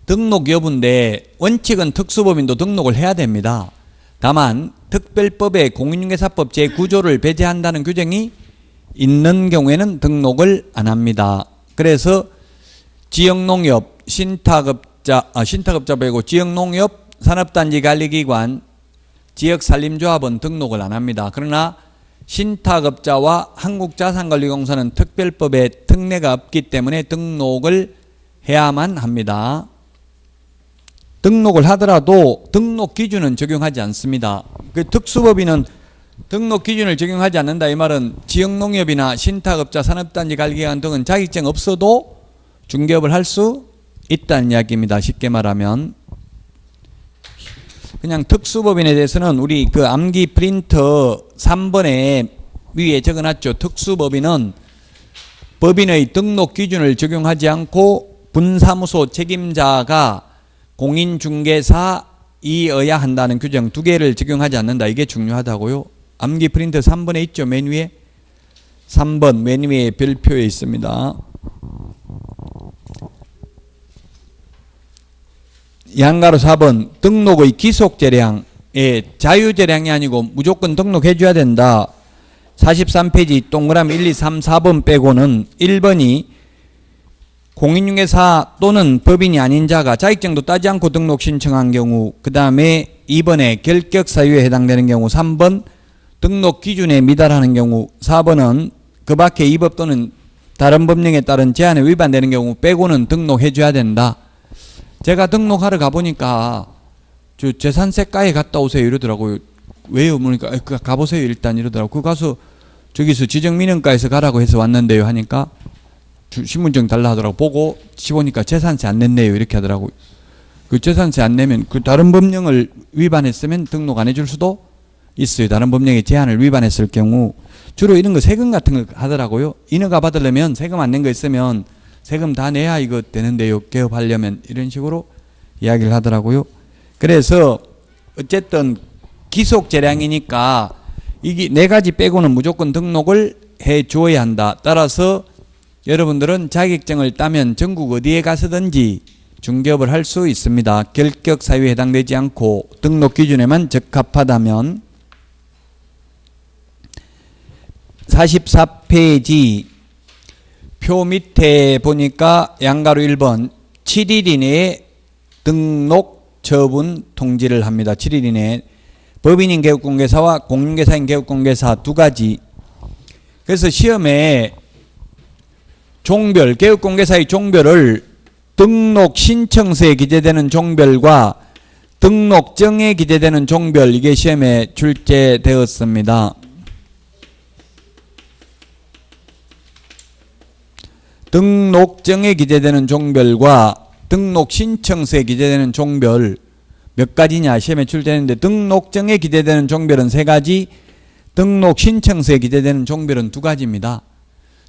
등록 여부인데 원칙은 특수법인도 등록을 해야 됩니다. 다만 특별법에 공인중개사법 제9조를 배제한다는 규정이 있는 경우에는 등록을 안 합니다. 그래서 지역농협 신탁업자 빼고 지역농협 산업단지관리기관 지역산림조합은 등록을 안 합니다. 그러나 신탁업자와 한국자산관리공사는 특별법에 특례가 없기 때문에 등록을 해야만 합니다. 등록을 하더라도 등록 기준은 적용하지 않습니다. 그 특수법인은 등록 기준을 적용하지 않는다 이 말은 지역농협이나 신탁업자, 산업단지 관리기관 등은 자격증 없어도 중개업을 할 수 있다는 이야기입니다. 쉽게 말하면 그냥 특수법인에 대해서는 우리 그 암기 프린터 3번에 위에 적어놨죠. 특수법인은 법인의 등록 기준을 적용하지 않고 분사무소 책임자가 공인중개사이어야 한다는 규정 두 개를 적용하지 않는다. 이게 중요하다고요. 암기 프린터 3번에 있죠. 맨 위에 3번 맨 위에 별표에 있습니다. 양가로 4번 등록의 기속재량 자유재량이 아니고 무조건 등록해 줘야 된다. 43페이지 동그라미 1, 2, 3, 4번 빼고는 1번이 공인중개사 또는 법인이 아닌 자가 자격증도 따지 않고 등록 신청한 경우, 그 다음에 2번에 결격사유에 해당되는 경우, 3번 등록 기준에 미달하는 경우, 4번은 그 밖에 이 법 또는 다른 법령에 따른 제한에 위반되는 경우 빼고는 등록해 줘야 된다. 제가 등록하러 가보니까 저 재산세과에 갔다 오세요 이러더라고요. 왜요? 그러니까 가보세요 일단 이러더라고요. 그 가서 저기서 지정민원과에서 가라고 해서 왔는데요 하니까 신분증 달라 하더라고. 보고 집어보니까 재산세 안 냈네요 이렇게 하더라고요. 그 재산세 안 내면 그 다른 법령을 위반했으면 등록 안 해줄 수도 있어요. 다른 법령의 제한을 위반했을 경우 주로 이런 거 세금 같은 거 하더라고요. 인허가 받으려면 세금 안 낸 거 있으면 세금 다 내야 이거 되는데요. 개업하려면 이런 식으로 이야기를 하더라고요. 그래서 어쨌든 기속재량이니까 이게 네 가지 빼고는 무조건 등록을 해 줘야 한다. 따라서 여러분들은 자격증을 따면 전국 어디에 가서든지 중개업을 할 수 있습니다. 결격 사유에 해당되지 않고 등록 기준에만 적합하다면. 44페이지 표 밑에 보니까 양가로 1번 7일 이내에 등록 처분 통지를 합니다. 7일 이내에 법인인 개업공개사와 공인중개사인 개업공개사 두 가지. 그래서 시험에 종별, 개업공개사의 종별을 등록 신청서에 기재되는 종별과 등록증에 기재되는 종별, 이게 시험에 출제되었습니다. 등록증에 기재되는 종별과 등록 신청서에 기재되는 종별 몇 가지냐 시험에 출제되는데, 등록증에 기재되는 종별은 3가지, 등록 신청서에 기재되는 종별은 2가지입니다.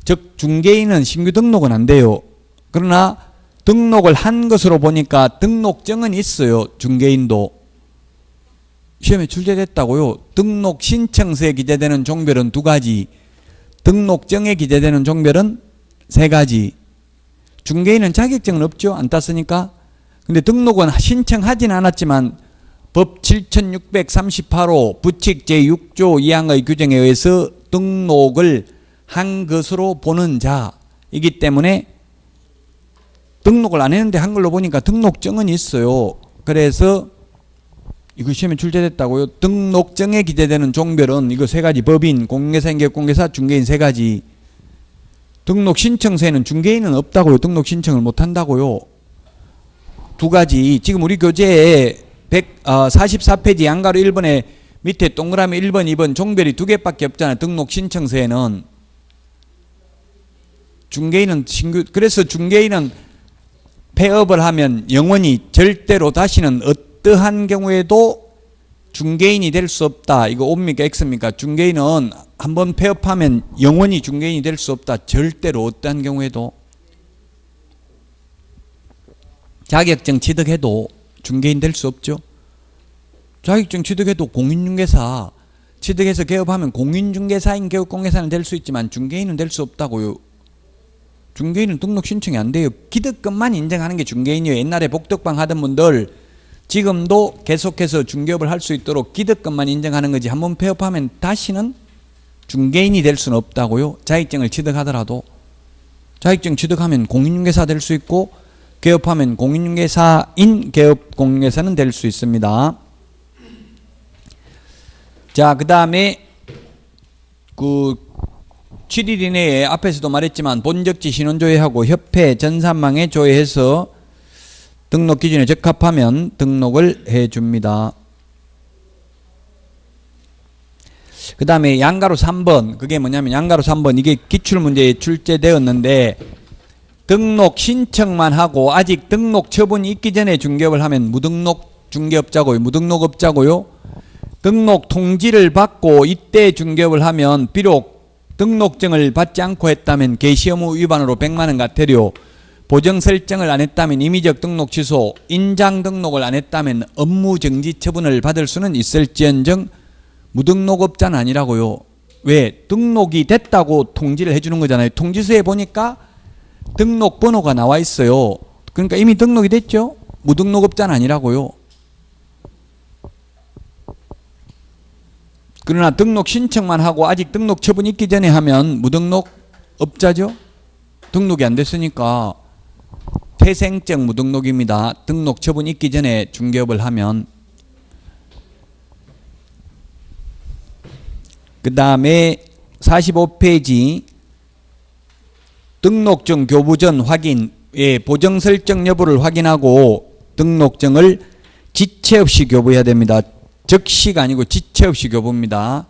즉 중개인은 신규 등록은 안 돼요. 그러나 등록을 한 것으로 보니까 등록증은 있어요. 중개인도 시험에 출제됐다고요. 등록 신청서에 기재되는 종별은 2가지, 등록증에 기재되는 종별은 3가지. 중개인은 자격증은 없죠. 안 땄으니까. 근데 등록은 신청하진 않았지만 법 7638호 부칙 제6조 2항의 규정에 의해서 등록을 한 것으로 보는 자이기 때문에 등록을 안 했는데 한글로 보니까 등록증은 있어요. 그래서 이거 시험에 출제됐다고요. 등록증에 기재되는 종별은 이거 3가지. 법인, 공인중개사인 개업공개사, 중개인 3가지. 등록 신청서에는 중개인은 없다고요. 등록 신청을 못 한다고요. 2가지. 지금 우리 교재에 44페이지 양가로 1번에 밑에 동그라미 1번, 2번 종별이 2개밖에 없잖아요. 등록 신청서에는. 중개인은 신규, 그래서 중개인은 폐업을 하면 영원히 절대로 다시는 어떠한 경우에도 중개인이 될 수 없다. 이거 O입니까 X입니까? 중개인은 한번 폐업하면 영원히 중개인이 될 수 없다. 절대로 어떠한 경우에도. 자격증 취득해도 중개인 될 수 없죠. 자격증 취득해도 공인중개사 취득해서 개업하면 공인중개사인 개업공개사는 될 수 있지만 중개인은 될 수 없다고요. 중개인은 등록 신청이 안 돼요. 기득권만 인정하는 게 중개인이에요. 옛날에 복덕방 하던 분들 지금도 계속해서 중개업을 할 수 있도록 기득권만 인정하는 거지, 한번 폐업하면 다시는 중개인이 될 수는 없다고요. 자격증을 취득하더라도. 자격증 취득하면 공인중개사 될 수 있고 개업하면 공인중개사인 개업공개사는 될 수 있습니다. 자, 그 다음에 7일 이내에 앞에서도 말했지만 본적지 신원조회하고 협회 전산망에 조회해서 등록 기준에 적합하면 등록을 해줍니다. 그 다음에 양가로 3번. 그게 뭐냐면 양가로 3번. 이게 기출문제에 출제되었는데 등록 신청만 하고 아직 등록 처분이 있기 전에 중개업을 하면 무등록 중개업자고요. 무등록업자고요. 등록 통지를 받고 이때 중개업을 하면 비록 등록증을 받지 않고 했다면 개시의무 위반으로 100만 원 과태료, 보정 설정을 안 했다면 임의적 등록 취소, 인장 등록을 안 했다면 업무 정지 처분을 받을 수는 있을지언정 무등록업자는 아니라고요. 왜? 등록이 됐다고 통지를 해주는 거잖아요. 통지서에 보니까 등록 번호가 나와 있어요. 그러니까 이미 등록이 됐죠. 무등록업자는 아니라고요. 그러나 등록 신청만 하고 아직 등록 처분이 있기 전에 하면 무등록업자죠. 등록이 안 됐으니까 태생적 무등록입니다. 등록 처분이 있기 전에 중개업을 하면. 그 다음에 45페이지 등록증 교부 전 확인의 보정 설정 여부를 확인하고 등록증을 지체 없이 교부해야 됩니다. 즉시가 아니고 지체 없이 교부입니다.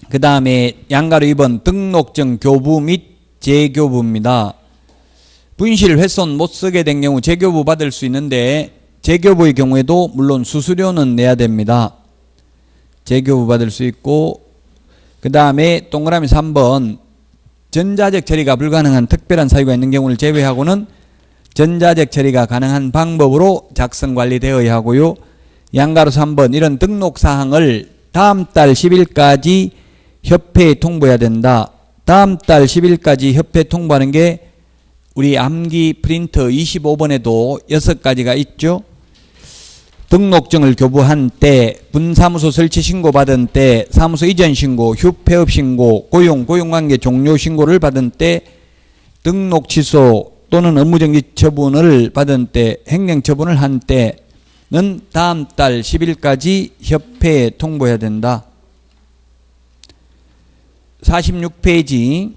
그 다음에 양가로 2번 등록증 교부 및 재교부입니다. 분실 훼손 못 쓰게 된 경우 재교부 받을 수 있는데 재교부의 경우에도 물론 수수료는 내야 됩니다. 재교부 받을 수 있고, 그 다음에 동그라미 3번 전자적 처리가 불가능한 특별한 사유가 있는 경우를 제외하고는 전자적 처리가 가능한 방법으로 작성 관리되어야 하고요. 양가로 3번 이런 등록사항을 다음 달 10일까지 협회에 통보해야 된다. 다음 달 10일까지 협회에 통보하는 게 우리 암기 프린터 25번에도 6가지가 있죠. 등록증을 교부한 때, 분사무소 설치 신고 받은 때, 사무소 이전 신고, 휴폐업 신고, 고용관계 종료 신고를 받은 때, 등록 취소 또는 업무정지 처분을 받은 때, 행정처분을 한 때는 다음 달 10일까지 협회에 통보해야 된다. 46페이지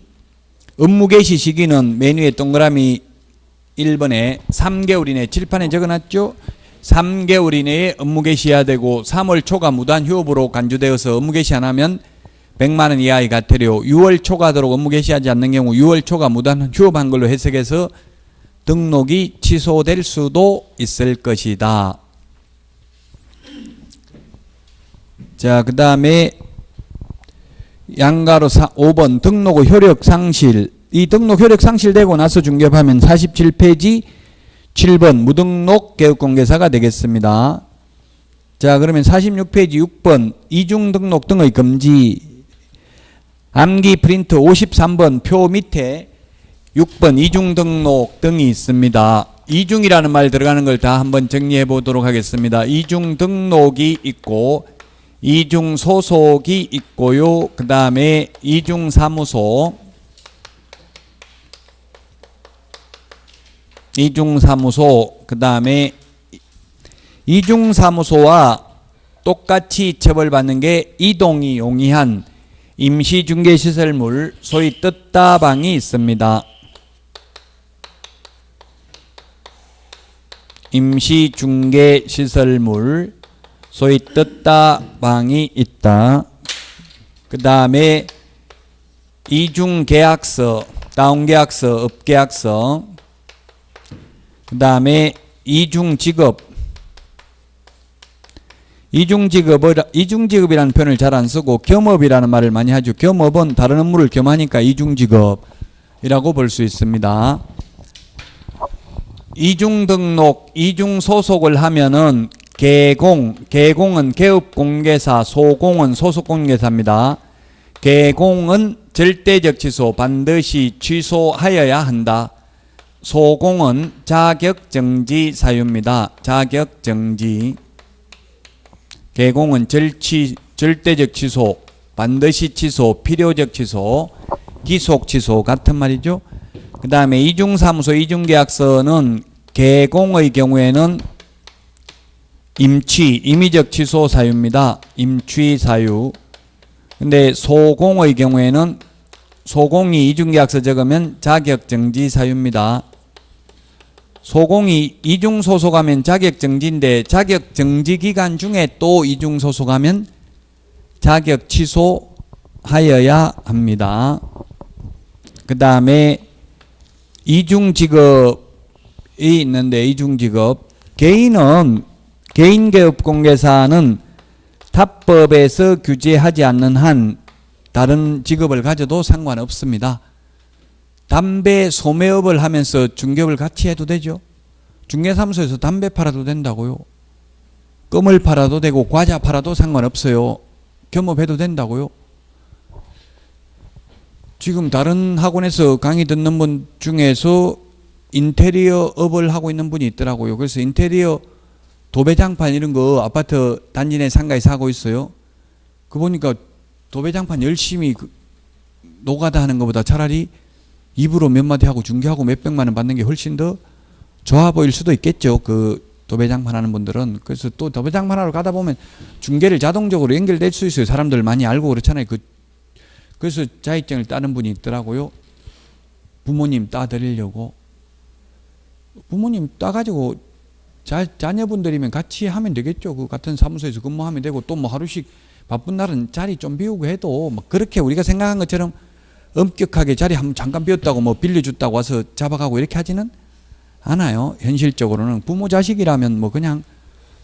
업무 개시 시기는 메뉴의 동그라미 1번에 3개월 이내 칠판에 적어놨죠. 3개월 이내에 업무 개시해야 되고 3월 초가 무단 휴업으로 간주되어서 업무 개시 안 하면 100만 원 이하의 과태료, 6월 초가도록 업무 개시하지 않는 경우 6월 초가 무단 휴업한 걸로 해석해서 등록이 취소될 수도 있을 것이다. 자, 그 다음에 양가로 5번 등록 후 효력 상실. 이 등록 효력 상실되고 나서 중개업하면 47페이지 7번 무등록 개업공개사가 되겠습니다. 자, 그러면 46페이지 6번 이중 등록 등의 금지. 암기 프린트 53번 표 밑에 6번 이중 등록 등이 있습니다. 이중이라는 말 들어가는 걸 다 한번 정리해 보도록 하겠습니다. 이중 등록이 있고 이중 소속이 있고요. 그 다음에 이중 사무소, 그 다음에 이중사무소와 똑같이 처벌받는 게 이동이 용이한 임시중개시설물, 소위 뜻다방이 있습니다. 임시중개시설물, 소위 뜻다방이 있다. 그 다음에 이중계약서, 다운계약서, 업계약서, 그 다음에 이중직업. 이중직업이라는 표현을 잘 안 쓰고 겸업이라는 말을 많이 하죠. 겸업은 다른 업무를 겸하니까 이중직업이라고 볼 수 있습니다. 이중등록, 이중소속을 하면은 개공은 개업공개사, 소공은 소속공개사입니다. 개공은 절대적 취소, 반드시 취소하여야 한다. 소공은 자격정지 사유입니다. 자격정지. 개공은 절대적 취소, 반드시 취소, 필요적 취소, 기속 취소 같은 말이죠. 그 다음에 이중사무소, 이중계약서는 개공의 경우에는 임의적 취소 사유입니다. 임취 사유. 근데 소공의 경우에는 소공이 이중계약서 적으면 자격정지 사유입니다. 소공이 이중소속하면 자격정지인데 자격정지 기간 중에 또 이중소속하면 자격 취소하여야 합니다. 그 다음에 이중직업이 있는데, 이중직업. 개인개업공개사는 탑법에서 규제하지 않는 한 다른 직업을 가져도 상관없습니다. 담배 소매업을 하면서 중개업을 같이 해도 되죠. 중개사무소에서 담배 팔아도 된다고요. 껌을 팔아도 되고 과자 팔아도 상관없어요. 겸업해도 된다고요. 지금 다른 학원에서 강의 듣는 분 중에서 인테리어 업을 하고 있는 분이 있더라고요. 그래서 인테리어 도배장판 이런 거 아파트 단지 내 상가에서 하고 있어요. 그 보니까 도배장판 열심히 노가다 하는 것보다 차라리 입으로 몇 마디 하고 중개하고 몇백만 원 받는 게 훨씬 더 좋아 보일 수도 있겠죠. 그 도배장판 하는 분들은. 그래서 또 도배장판 하러 가다 보면 중개를 자동적으로 연결될 수 있어요. 사람들 많이 알고 그렇잖아요. 그래서 자격증을 따는 분이 있더라고요. 부모님 따드리려고. 부모님 따가지고 자녀분들이면 같이 하면 되겠죠. 그 같은 사무소에서 근무하면 되고, 또 뭐 하루씩 바쁜 날은 자리 좀 비우고 해도 막 그렇게 우리가 생각한 것처럼 엄격하게 자리 한번 잠깐 비웠다고 뭐 빌려줬다고 와서 잡아가고 이렇게 하지는 않아요. 현실적으로는 부모 자식이라면 뭐 그냥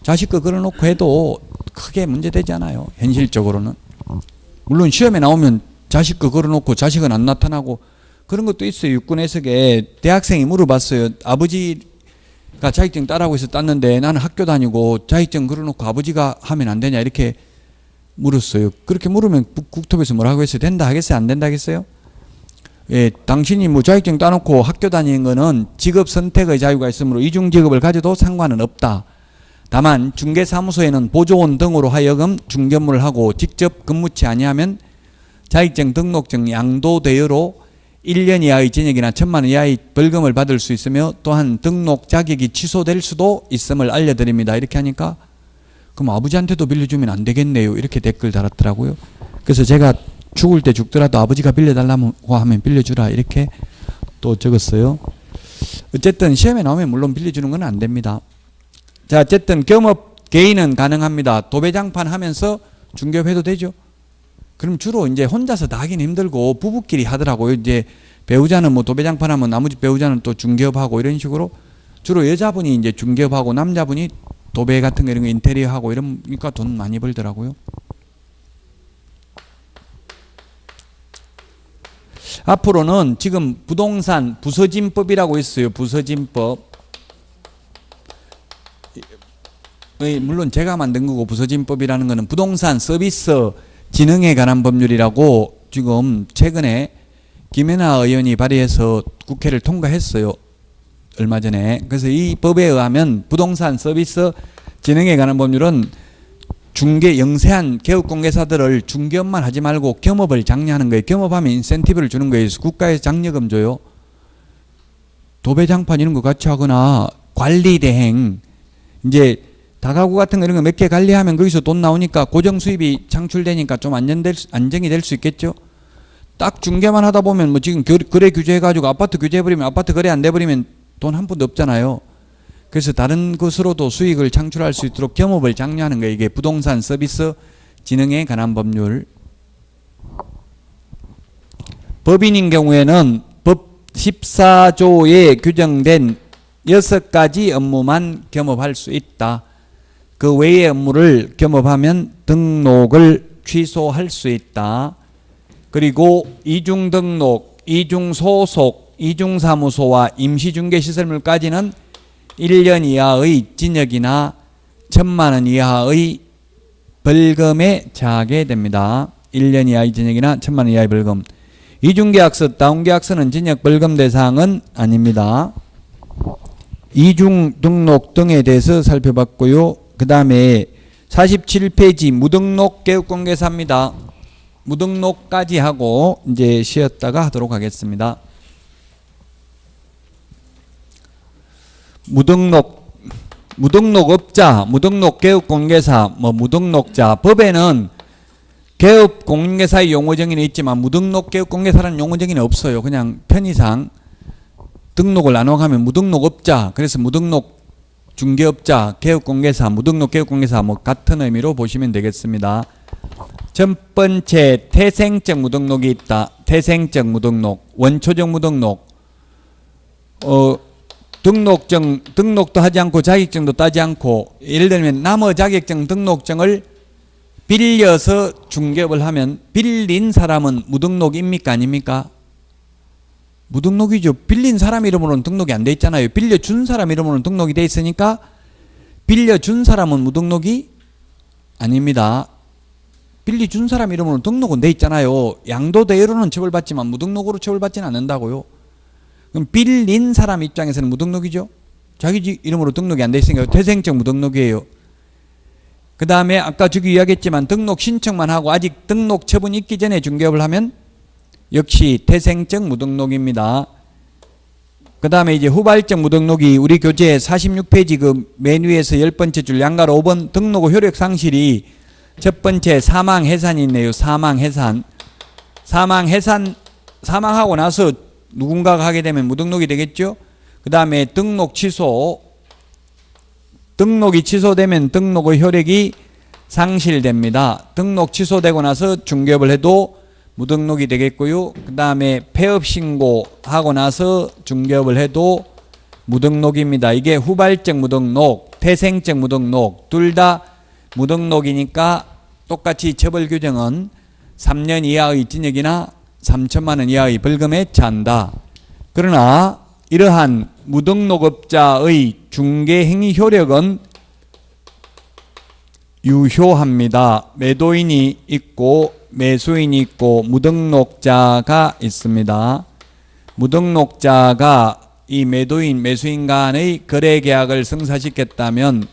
자식 거 걸어놓고 해도 크게 문제되지 않아요. 현실적으로는. 물론 시험에 나오면 자식 거 걸어놓고 자식은 안 나타나고 그런 것도 있어요. 육군 해석에 대학생이 물어봤어요. 아버지가 자격증 따라고 해서 땄는데 나는 학교 다니고 자격증 걸어놓고 아버지가 하면 안 되냐 이렇게 물었어요. 그렇게 물으면 국토부에서 뭐라고 했어요? 된다 하겠어요? 안 된다 하겠어요? 예, 당신이 뭐 자격증 따놓고 학교 다니는 거는 직업 선택의 자유가 있으므로 이중 직업을 가져도 상관은 없다. 다만 중개사무소에는 보조원 등으로 하여금 중개업무를 하고 직접 근무치 아니하면 자격증 등록증 양도대여로 1년 이하의 징역이나 1,000만 원 이하의 벌금을 받을 수 있으며 또한 등록 자격이 취소될 수도 있음을 알려드립니다. 이렇게 하니까 그럼 아버지한테도 빌려주면 안 되겠네요. 이렇게 댓글 달았더라고요. 그래서 제가 죽을 때 죽더라도 아버지가 빌려달라고 하면 빌려주라 이렇게 또 적었어요. 어쨌든 시험에 나오면 물론 빌려주는 건 안 됩니다. 자, 어쨌든 겸업 개인은 가능합니다. 도배장판 하면서 중개업해도 되죠. 그럼 주로 이제 혼자서 다 하긴 힘들고 부부끼리 하더라고요. 이제 배우자는 뭐 도배장판 하면 나머지 배우자는 또 중개업하고 이런 식으로 주로 여자분이 이제 중개업하고 남자분이 도배 같은 거 이런 거 인테리어 하고 이러니까 돈 많이 벌더라고요. 앞으로는 지금 부동산 부서진법이라고 있어요. 부서진법. 물론 제가 만든 거고 부서진법이라는 거는 부동산 서비스 진흥에 관한 법률이라고 지금 최근에 김연아 의원이 발의해서 국회를 통과했어요. 얼마 전에. 그래서 이 법에 의하면 부동산 서비스 진흥에 관한 법률은 중개 영세한 개업공개사들을 중개업만 하지 말고 겸업을 장려하는 거예요. 겸업하면 인센티브를 주는 거예요. 국가에서 장려금 줘요. 도배장판 이런 거 같이 하거나 관리대행 이제 다가구 같은 거 이런 거 몇 개 관리하면 거기서 돈 나오니까 고정 수입이 창출되니까 좀 안정이 될 수 있겠죠. 딱 중개만 하다 보면 뭐 지금 거래 규제해가지고 아파트 규제해버리면 아파트 거래 안 돼버리면 돈 한 푼도 없잖아요. 그래서 다른 것으로도 수익을 창출할 수 있도록 겸업을 장려하는 거예요. 이게 부동산 서비스 진흥에 관한 법률. 법인인 경우에는 법 14조에 규정된 6가지 업무만 겸업할 수 있다. 그 외의 업무를 겸업하면 등록을 취소할 수 있다. 그리고 이중등록, 이중소속, 이중사무소와 임시중개시설물까지는 1년 이하의 징역이나 1,000만 원 이하의 벌금에 처하게 됩니다. 1년 이하의 징역이나 1,000만 원 이하의 벌금. 이중계약서, 다운계약서는 징역 벌금 대상은 아닙니다. 이중등록 등에 대해서 살펴봤고요. 그 다음에 47페이지 무등록 개업공개사입니다. 무등록까지 하고 이제 쉬었다가 하도록 하겠습니다. 무등록업자, 무등록개업공개사, 뭐 무등록자. 법에는 개업공개사의 용어정의는 있지만 무등록개업공개사라는 용어정의는 없어요. 그냥 편의상 등록을 나눠가면 무등록업자, 그래서 무등록 중개업자, 개업공개사, 무등록개업공개사 뭐 같은 의미로 보시면 되겠습니다. 첫 번째 태생적 무등록이 있다. 태생적 무등록, 원초적 무등록. 등록도 하지 않고 자격증도 따지 않고, 예를 들면 남의 자격증 등록증을 빌려서 중개업을 하면 빌린 사람은 무등록입니까 아닙니까? 무등록이죠. 빌린 사람 이름으로는 등록이 안 돼 있잖아요. 빌려준 사람 이름으로는 등록이 돼 있으니까 빌려준 사람은 무등록이 아닙니다. 빌려준 사람 이름으로는 등록은 돼 있잖아요. 양도대여로는 처벌받지만 무등록으로 처벌받지는 않는다고요. 그럼 빌린 사람 입장에서는 무등록이죠. 자기 이름으로 등록이 안 돼 있으니까 태생적 무등록이에요. 그 다음에 아까 저기 이야기했지만 등록 신청만 하고 아직 등록 처분이 있기 전에 중개업을 하면 역시 태생적 무등록입니다. 그 다음에 이제 후발적 무등록이 우리 교재 46페이지 그 맨 위에서 10번째 줄 양가로 5번 등록 후 효력 상실이 첫 번째 사망 해산이 있네요. 사망 해산. 사망하고 나서 누군가가 하게 되면 무등록이 되겠죠. 그 다음에 등록 취소. 등록이 취소되면 등록의 효력이 상실됩니다. 등록 취소되고 나서 중개업을 해도 무등록이 되겠고요. 그 다음에 폐업 신고하고 나서 중개업을 해도 무등록입니다. 이게 후발적 무등록, 태생적 무등록 둘 다 무등록이니까 똑같이 처벌 규정은 3년 이하의 징역이나 3천만 원 이하의 벌금에 처한다. 그러나 이러한 무등록업자의 중개행위 효력은 유효합니다. 매도인이 있고 매수인이 있고 무등록자가 있습니다. 무등록자가 이 매도인, 매수인 간의 거래계약을 성사시켰다면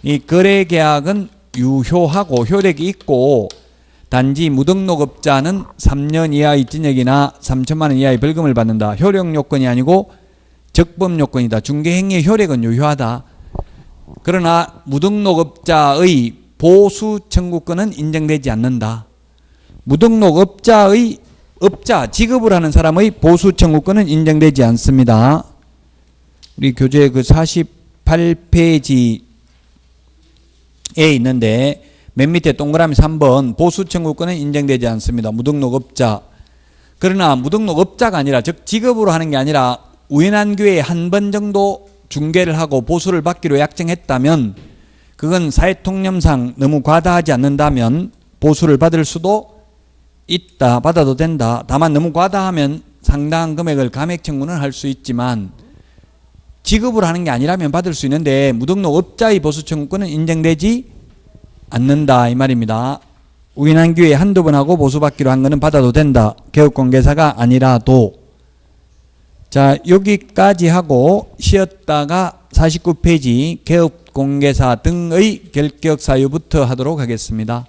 이 거래계약은 유효하고 효력이 있고 단지 무등록업자는 3년 이하의 징역이나 3천만 원 이하의 벌금을 받는다. 효력 요건이 아니고 적법 요건이다. 중개행위의 효력은 유효하다. 그러나 무등록업자의 보수 청구권은 인정되지 않는다. 무등록업자의 지급을 하는 사람의 보수 청구권은 인정되지 않습니다. 우리 교재 그 48페이지에 있는데 맨 밑에 동그라미 3번 보수 청구권은 인정되지 않습니다. 무등록업자. 그러나 무등록업자가 아니라 즉 지급으로 하는 게 아니라 우연한 기회에 한 번 정도 중개를 하고 보수를 받기로 약정했다면 그건 사회통념상 너무 과다하지 않는다면 보수를 받을 수도 있다. 받아도 된다. 다만 너무 과다하면 상당한 금액을 감액 청구는 할 수 있지만 지급을 하는 게 아니라면 받을 수 있는데 무등록업자의 보수 청구권은 인정되지 않는다 이 말입니다. 우연한 기회에 한두 번 하고 보수받기로 한 거는 받아도 된다. 개업공개사가 아니라도. 자, 여기까지 하고 쉬었다가 49페이지 개업공개사 등의 결격사유부터 하도록 하겠습니다.